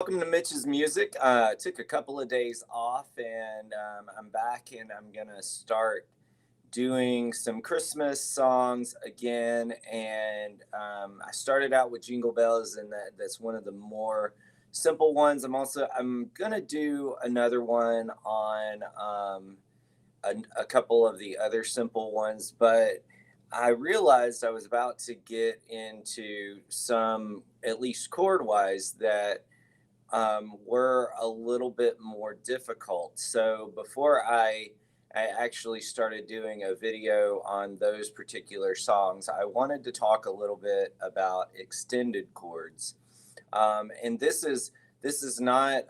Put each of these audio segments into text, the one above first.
Welcome to Mitch's Music. Took a couple of days off and I'm back and I'm going to start doing some Christmas songs again. And I started out with Jingle Bells, and that's one of the more simple ones. I'm going to do another one on a couple of the other simple ones, but I realized I was about to get into some, at least chord wise, that were a little bit more difficult. So before I actually started doing a video on those particular songs, I wanted to talk a little bit about extended chords. And this is not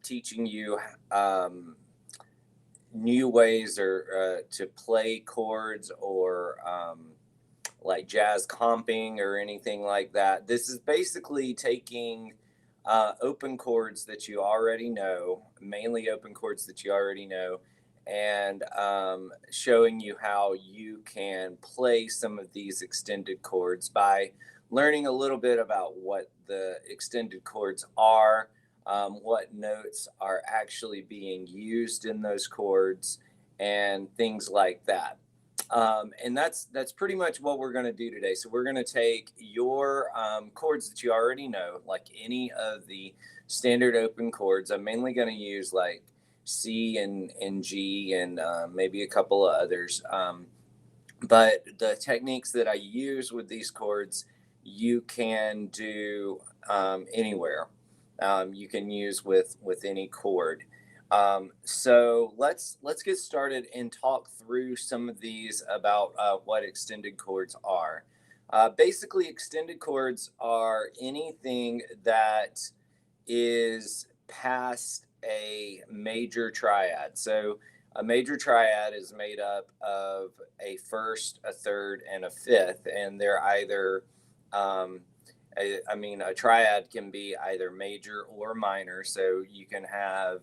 teaching you new ways or to play chords or like jazz comping or anything like that. This is basically taking open chords that you already know, mainly open chords that you already know, and showing you how you can play some of these extended chords by learning a little bit about what the extended chords are, what notes are actually being used in those chords, and things like that. And that's pretty much what we're going to do today. So we're going to take your chords that you already know, like any of the standard open chords. I'm mainly going to use like C and G and maybe a couple of others. But the techniques that I use with these chords, you can do anywhere. You can use with any chord. So let's get started and talk through some of these about what extended chords are. Basically, extended chords are anything that is past a major triad. So a major triad is made up of a first, a third, and a fifth, and they're either a triad can be either major or minor. So you can have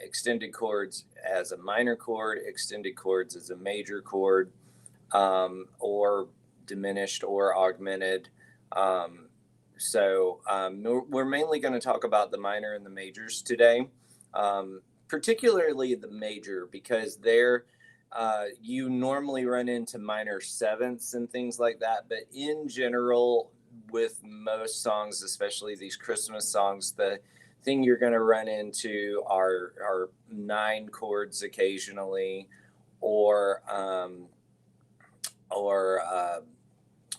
extended chords as a minor chord, extended chords as a major chord, or diminished or augmented. We're mainly going to talk about the minor and the majors today, particularly the major, because you normally run into minor sevenths and things like that. But in general, with most songs, especially these Christmas songs, the thing you're going to run into are nine chords occasionally, or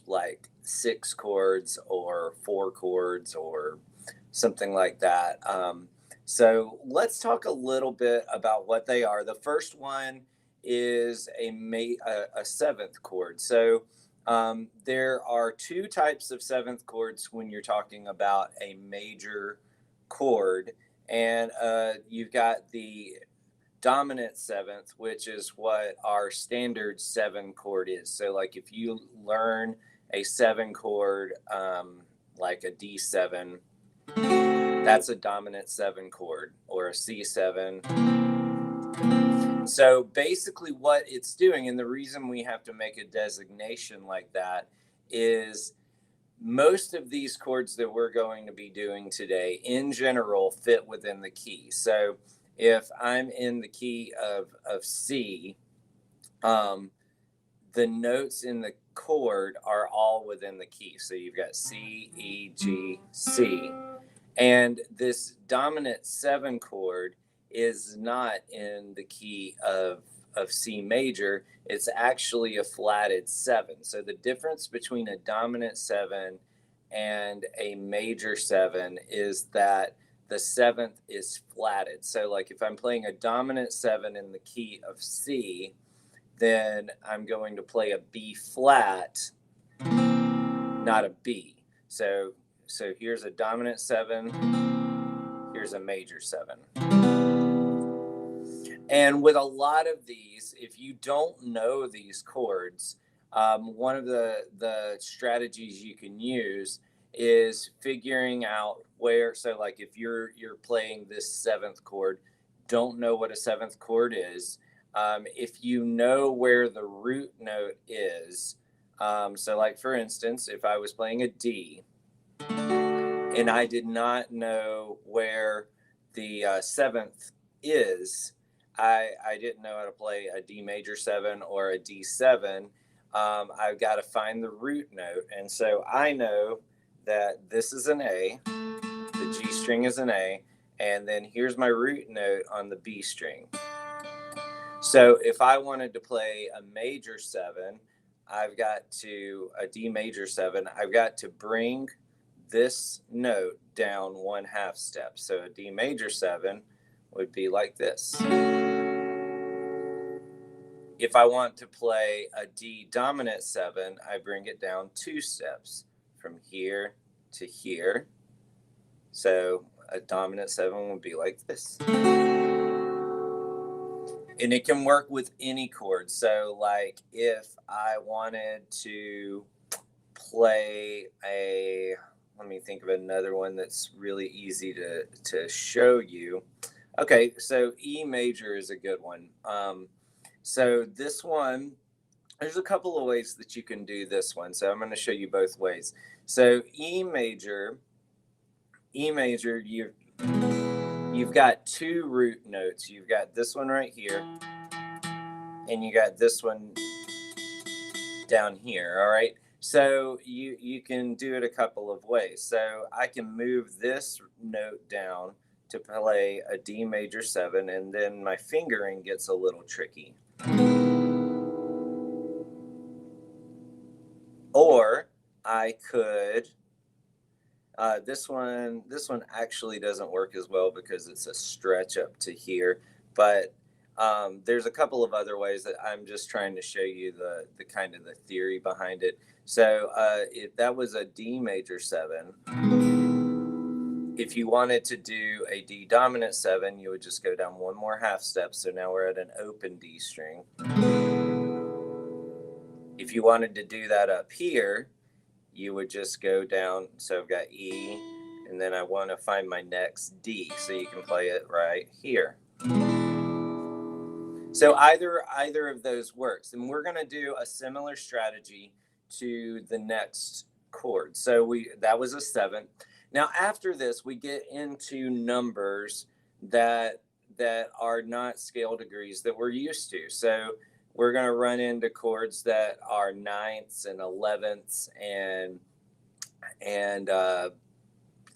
like six chords or four chords or something like that. So let's talk a little bit about what they are. The first one is a seventh chord. So there are two types of seventh chords when you're talking about a major chord, and you've got the dominant seventh, which is what our standard seven chord is. So like if you learn a seven chord, like a D7, that's a dominant seven chord, or a C7. So basically what it's doing, and the reason we have to make a designation like that, is most of these chords that we're going to be doing today in general fit within the key. So if I'm in the key of C, the notes in the chord are all within the key. So you've got C, E, G, C. And this dominant seven chord is not in the key of C major. It's actually a flatted seven. So the difference between a dominant seven and a major seven is that the seventh is flatted. So like if I'm playing a dominant seven in the key of C, then I'm going to play a B flat, not a B. So here's a dominant seven, here's a major seven. And with a lot of these, if you don't know these chords, one of the strategies you can use is figuring out where. So like if you're playing this seventh chord, don't know what a seventh chord is. If you know where the root note is, so like for instance, if I was playing a D, and I did not know where the seventh is. I didn't know how to play a D major 7 or a D7. I've got to find the root note. And so I know that this is an A, the G string is an A, and then here's my root note on the B string. So if I wanted to play a major 7, a D major 7, I've got to bring this note down 1/2 step. So a D major 7 would be like this. If I want to play a D dominant 7, I bring it down 2 steps from here to here. So a dominant 7 would be like this. And it can work with any chord. So like if I wanted to play let me think of another one that's really easy to show you. Okay, so E major is a good one. So this one, there's a couple of ways that you can do this one. So I'm going to show you both ways. So E major, you've got 2 root notes. You've got this one right here, and you got this one down here, all right? So you can do it a couple of ways. So I can move this note down to play a D major 7, and then my fingering gets a little tricky. Or I could, this one actually doesn't work as well because it's a stretch up to here, but there's a couple of other ways that I'm just trying to show you the kind of the theory behind it. So if that was a D major 7, if you wanted to do a D dominant 7, you would just go down 1 more 1/2 step. So now we're at an open D string. If you wanted to do that up here, you would just go down. So I've got E, and then I want to find my next D. So you can play it right here. So either of those works. And we're going to do a similar strategy to the next chord. So that was a 7th. Now after this, we get into numbers that are not scale degrees that we're used to. So we're going to run into chords that are 9ths and 11ths and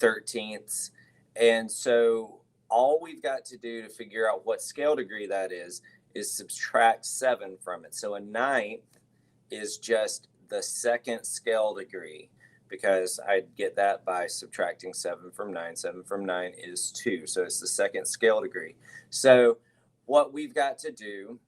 13ths. And so all we've got to do to figure out what scale degree that is subtract 7 from it. So a 9th is just the 2nd scale degree, because I'd get that by subtracting 7 from 9. 7 from 9 is 2. So it's the 2nd scale degree. So what we've got to do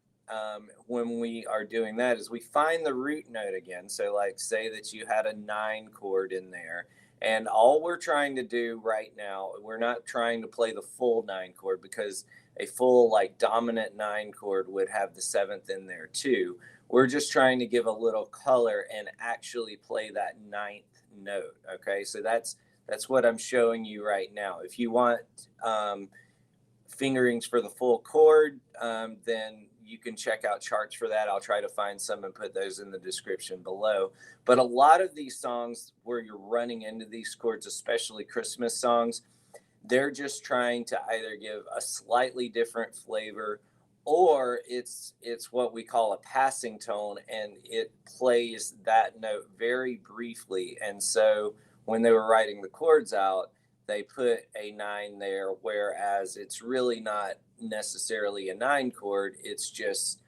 when we are doing that is we find the root note again. So like say that you had a 9 chord in there, and all we're trying to do right now, we're not trying to play the full 9 chord, because a full like dominant 9 chord would have the 7th in there too. We're just trying to give a little color and actually play that 9th note. Okay, so that's what I'm showing you right now. If you want fingerings for the full chord, then you can check out charts for that. I'll try to find some and put those in the description below. But a lot of these songs where you're running into these chords, especially Christmas songs, they're just trying to either give a slightly different flavor, or it's what we call a passing tone, and it plays that note very briefly. And so when they were writing the chords out, they put a 9 there, whereas it's really not necessarily a 9 chord. It's just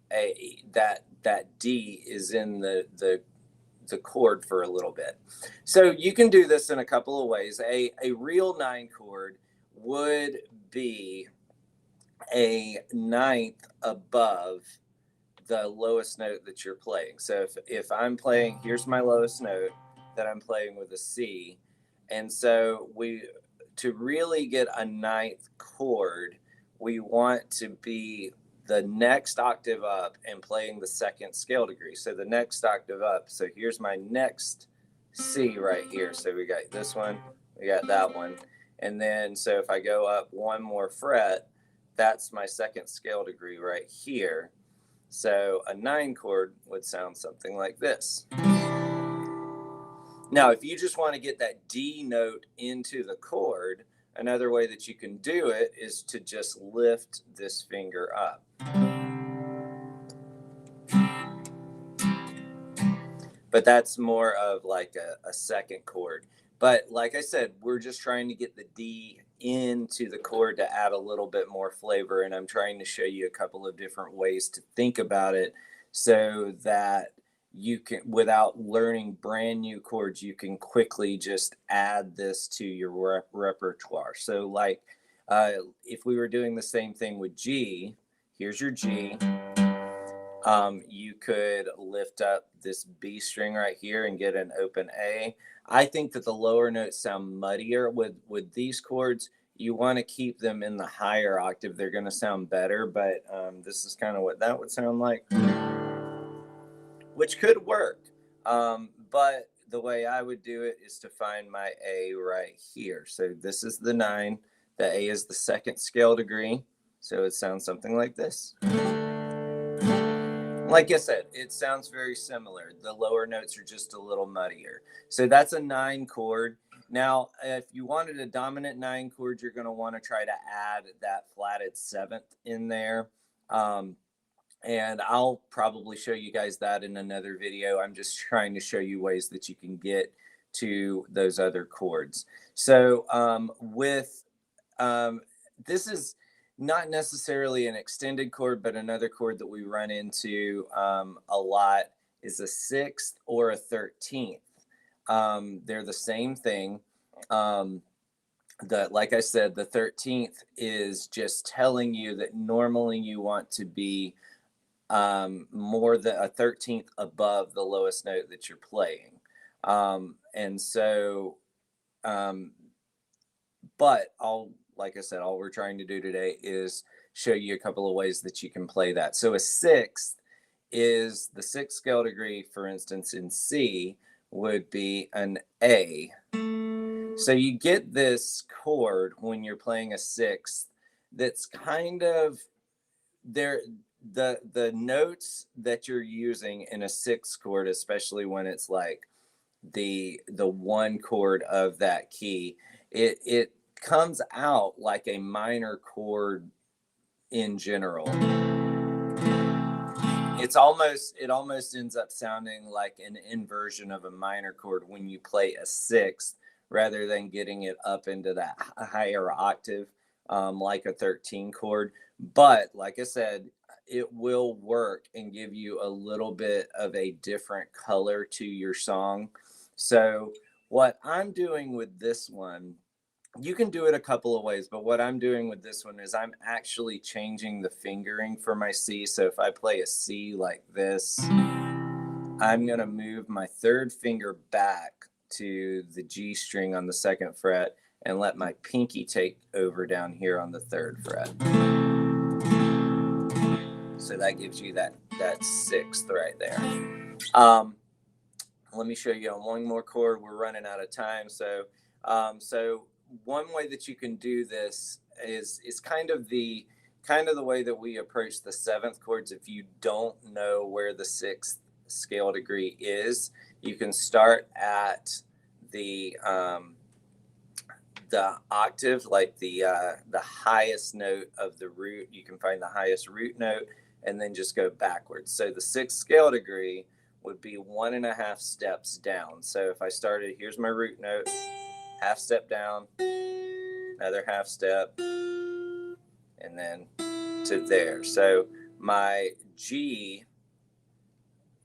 that D is in the chord for a little bit. So you can do this in a couple of ways. A real 9 chord would be a 9th above the lowest note that you're playing. So if I'm playing, here's my lowest note that I'm playing with a C. And so to really get a 9th chord, we want to be the next octave up and playing the 2nd scale degree. So the next octave up. So here's my next C right here. So we got this one, we got that one. And then, so if I go up 1 more fret, that's my 2nd scale degree right here. So a 9 chord would sound something like this. Now, if you just want to get that D note into the chord, another way that you can do it is to just lift this finger up. But that's more of like a second chord. But like I said, we're just trying to get the D into the chord to add a little bit more flavor. And I'm trying to show you a couple of different ways to think about it so that you can, without learning brand new chords, you can quickly just add this to your repertoire. So like if we were doing the same thing with G, here's your G. You could lift up this B string right here and get an open A. I think that the lower notes sound muddier with these chords. You want to keep them in the higher octave. They're going to sound better, but this is kind of what that would sound like, which could work. But the way I would do it is to find my A right here. So this is the 9. The A is the second scale degree. So it sounds something like this. Like I said, it sounds very similar. The lower notes are just a little muddier. So that's a 9 chord. Now, if you wanted a dominant 9 chord, you're going to want to try to add that flatted 7th in there. And I'll probably show you guys that in another video. I'm just trying to show you ways that you can get to those other chords. So this is not necessarily an extended chord, but another chord that we run into a lot is a 6th or a 13th. They're the same thing. Like I said, the 13th is just telling you that normally you want to be more than a 13th above the lowest note that you're playing. And so, but like I said, all we're trying to do today is show you a couple of ways that you can play that. So a 6th is the 6th scale degree, for instance, in C would be an A. So you get this chord when you're playing a 6th that's kind of there. The notes that you're using in a 6th chord, especially when it's like the 1 chord of that key, it comes out like a minor chord in general. It almost ends up sounding like an inversion of a minor chord when you play a 6th rather than getting it up into that higher octave like a 13 chord. But like I said, it will work and give you a little bit of a different color to your song. So what I'm doing with this one, you can do it a couple of ways, but what I'm doing with this one is I'm actually changing the fingering for my C. So if I play a C like this, I'm going to move my 3rd finger back to the G string on the 2nd fret and let my pinky take over down here on the 3rd fret. So that gives you that 6th right there. Let me show you on one more chord. We're running out of time. So one way that you can do this is kind of the way that we approach the 7th chords. If you don't know where the 6th scale degree is, you can start at the octave, like the highest note of the root. You can find the highest root note and then just go backwards. So the 6th scale degree would be 1.5 steps down. So if I started, here's my root note, half step down, another half step, and then to there. So my G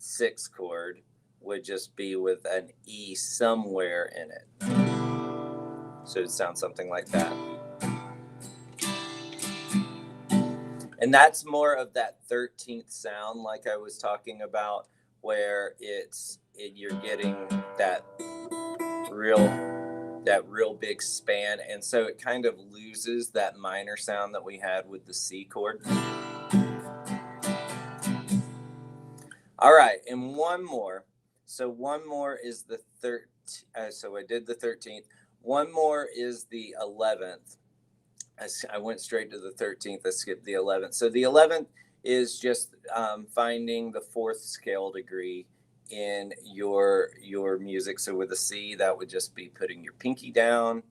6th chord would just be with an E somewhere in it. So it sounds something like that. And that's more of that 13th sound like I was talking about, where you're getting that real big span, and so it kind of loses that minor sound that we had with the C chord. All right, and one more. So one more is the 13th. So I did the 13th. One more is the 11th. I went straight to the 13th. I skipped the 11th. So the 11th is just finding the 4th scale degree in your music. So with a C, that would just be putting your pinky down.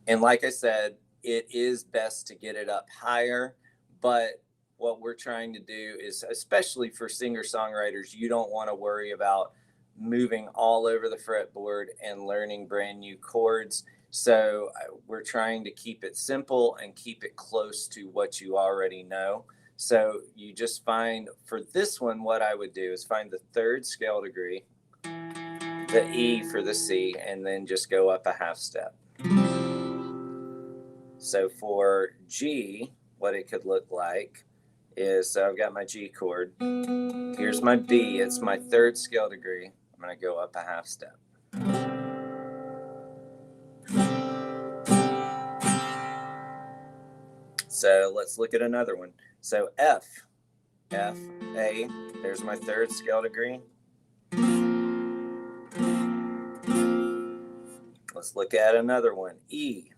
And like I said, it is best to get it up higher, but what we're trying to do is, especially for singer-songwriters, you don't want to worry about moving all over the fretboard and learning brand new chords. So we're trying to keep it simple and keep it close to what you already know. So you just find, for this one, what I would do is find the third scale degree, the E for the C, and then just go up a half step. So for G, what it could look like is, so I've got my G chord. Here's my B. It's my third scale degree. I'm going to go up a half step. So let's look at another one. So F, A, there's my third scale degree. Let's look at another one. E,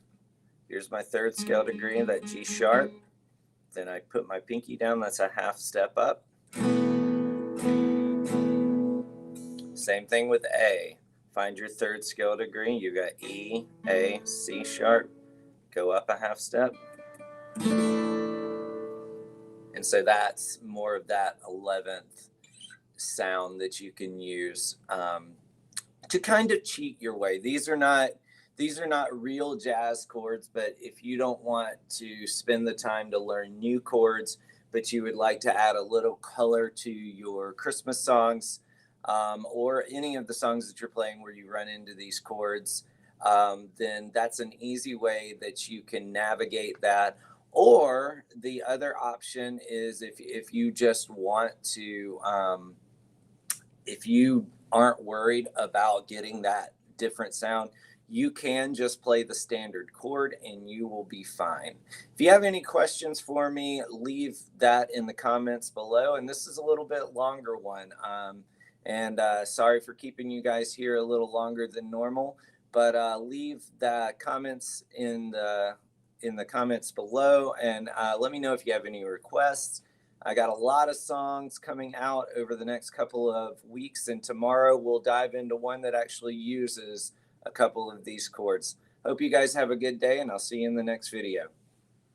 here's my third scale degree, that G sharp. Then I put my pinky down, that's a half step up. Same thing with A. Find your third scale degree. You got E, A, C sharp. Go up a half step. And so that's more of that 11th sound that you can use to kind of cheat your way. These are not real jazz chords, but if you don't want to spend the time to learn new chords, but you would like to add a little color to your Christmas songs, or any of the songs that you're playing where you run into these chords, then that's an easy way that you can navigate that. Or the other option is if you just want to, if you aren't worried about getting that different sound, you can just play the standard chord and you will be fine. If you have any questions for me, leave that in the comments below. And this is a little bit longer one. Sorry for keeping you guys here a little longer than normal, but leave the comments in the comments below, and let me know if you have any requests. I got a lot of songs coming out over the next couple of weeks, and tomorrow we'll dive into one that actually uses a couple of these chords. Hope you guys have a good day, and I'll see you in the next video.